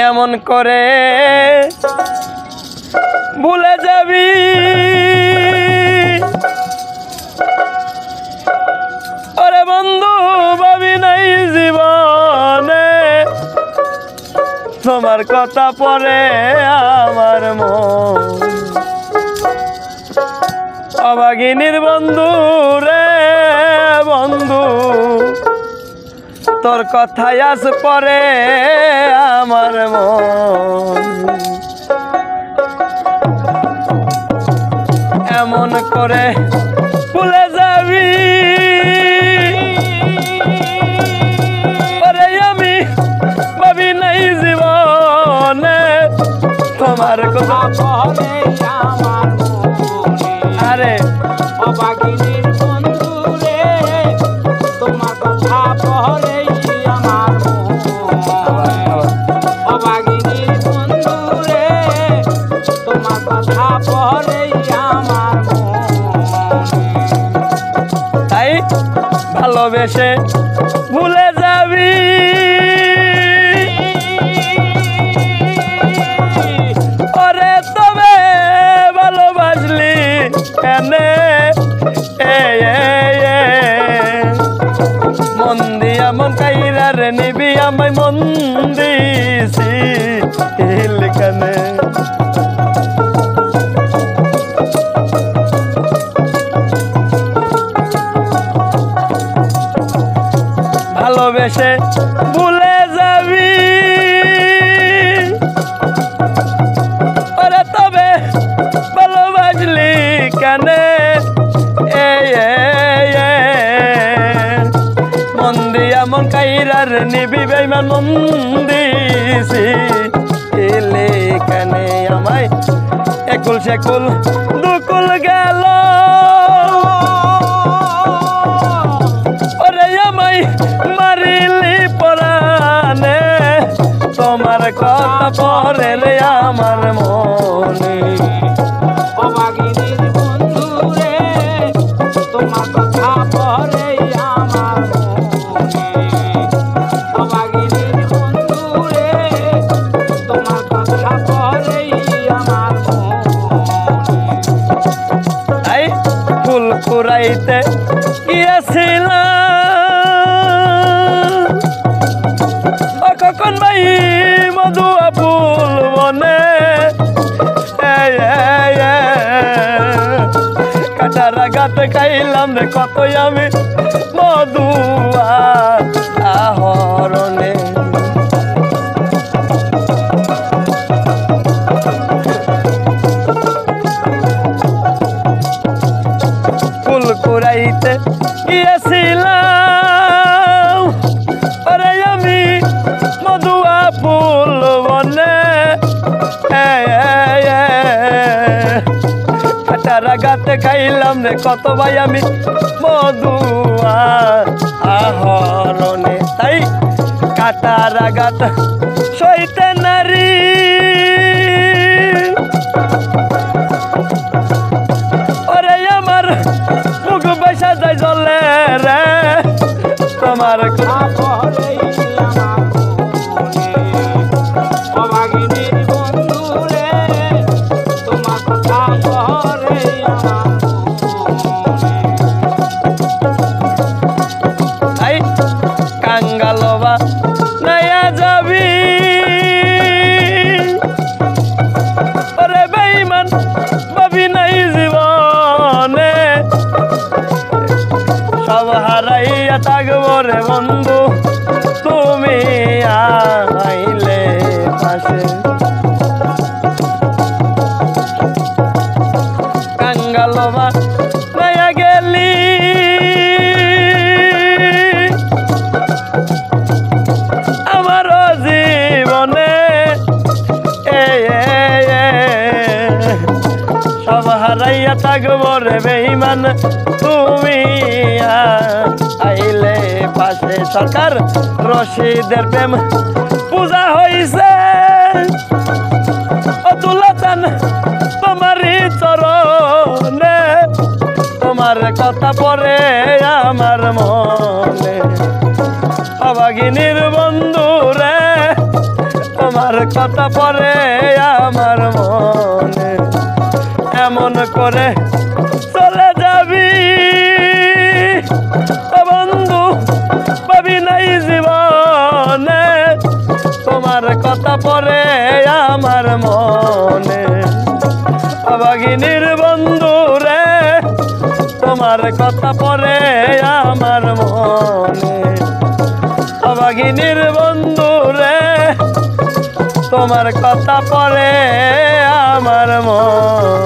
এমন করে ভুলে যাবি ওরে বন্ধু ভাবি নাই জীবনে তোমার কথা পড়ে আমার মন অভাগিনীর বন্ধু রে বন্ধু তোর কথাই আজ পরে আমার মন এমন করে ভুলে যাবি ওরে আমি ভাবি নাই জীবনে তোমার কথা পরে আমার আরে অভাগিনীর বন্ধু রে তোমার কথা পরে আমার অভাগিনীর বন্ধু রে তোমার কথা পরে আমার তাই ভালোবেসে ভুলে যাবি ওরে তবে ভালোবাসলি কেনে মন দিয়া মন কাইরার নিবি আমায় মন দিছি কানে ভালোবেসে ভুলে যাবি ওরে তবে ভালোবাসলি কানে মন দিয়া মন কাইরার নিবি বেইমান মন দিছি এলে কানে আমায় একুল সেকুল দুকুল গেল ওরে আমায় মারিলি পরানে তোমার কথা পরে রে আমার মনে অভাগিনীর বন্ধু রে তোমার কথা পরে আমার অভাগিনীর বন্ধু রে তোমার কথা পরে আমার তাই ফুল কুড়াইতে গিয়েছিলাম কখন ভাই মধুয়া ফুল বনে কাটারা গাতে খাইলাম রে কত আমি মধুয়া আহরণে ফুল কুড়াইতে গিয়েছিলাম ওরে আমি মধুয়া ফুল বনে কাটারা গাতে খাইলাম রে কত ভাই আমি মধুয়া আহরণে তাই কাটারা গাত সইতে নারী ওরে আমার মুখ বৈশা যায় জলে রে তোমার পরে অভাগিনীর বন্ধু রে তোমার কথা পরে তাই কাঙ্গালবা নাইয়া যাবি ওরে বেঈমান ভাবি নাই জীবনে সব হারাইয়া থাকবো রে বন্ধু তুমি আইলে পাশে কাঙ্গালবা নাইয়া গেলি আমার জীবনে সব হারাইয়া থাকবো রে বেঈমান তুমি আইলে পাশে সরকার রশিদের প্রেম পূজা হইছে অতুলতান তোমারই চরণে তোমার কথা পড়ে আমার মনে অভাগিনীর বন্ধু রে তোমার তোমার কথা পরে আমার মনে এমন করে চলে যাবি ও বন্ধু পাবি নাই জীবনে তোমার কথা পরে আমার মনে অভাগিনীর বন্ধু রে তোমার কথা পরে আমার মনে অভাগিনীর বন্ধু রে তোমার কথা পরে আমার মন